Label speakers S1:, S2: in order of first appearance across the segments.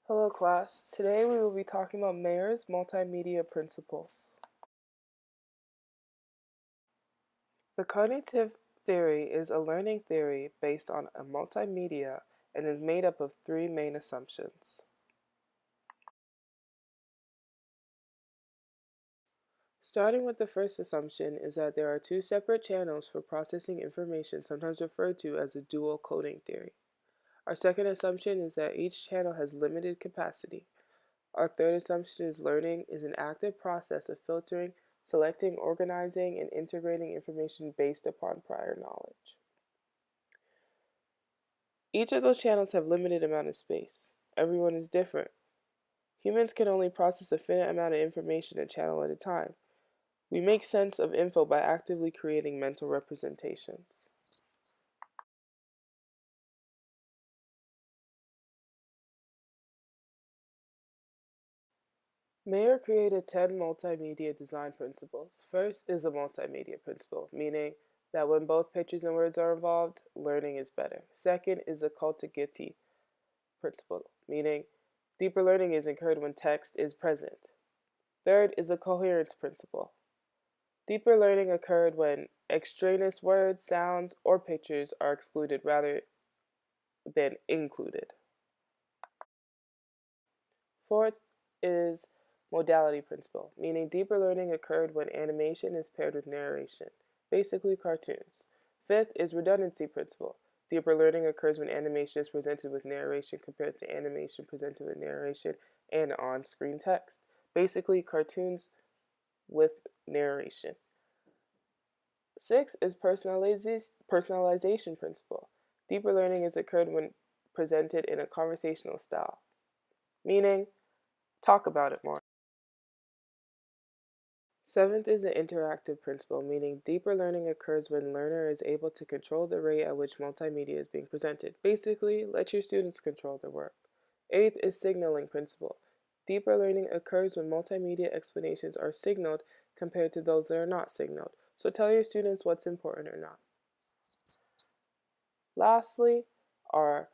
S1: Hello class, today we will be talking about Mayer's multimedia principles. The cognitive theory is a learning theory based on a multimedia and is made up of three main assumptions. Starting with the first assumption is that there are two separate channels for processing information, sometimes referred to as a dual coding theory. Our second assumption is that each channel has limited capacity. Our third assumption is learning is an active process of filtering, selecting, organizing, and integrating information based upon prior knowledge. Each of those channels have limited amount of space. Everyone is different. Humans can only process a finite amount of information a channel at a time. We make sense of info by actively creating mental representations. Mayer created 10 multimedia design principles. First is a multimedia principle, meaning that when both pictures and words are involved, learning is better. Second is a contiguity principle, meaning deeper learning is incurred when text is present. Third is a coherence principle. Deeper learning occurred when extraneous words, sounds, or pictures are excluded rather than included. Fourth is modality principle, meaning deeper learning occurred when animation is paired with narration, basically cartoons. Fifth is redundancy principle. Deeper learning occurs when animation is presented with narration compared to animation presented with narration and on-screen text, basically cartoons with narration. Sixth is personalization principle. Deeper learning is occurred when presented in a conversational style, meaning talk about it more. Seventh is the interactive principle, meaning deeper learning occurs when learner is able to control the rate at which multimedia is being presented. Basically, let your students control their work. Eighth is signaling principle. Deeper learning occurs when multimedia explanations are signaled compared to those that are not signaled. So tell your students what's important or not. Lastly are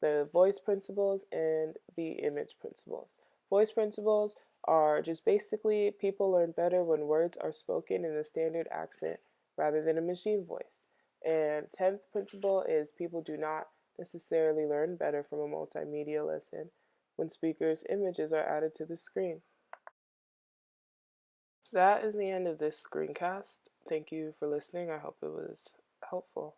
S1: the voice principles and the image principles. Voice principles are just basically people learn better when words are spoken in a standard accent rather than a machine voice. And 10th principle is people do not necessarily learn better from a multimedia lesson when speakers' images are added to the screen. That is the end of this screencast. Thank you for listening. I hope it was helpful.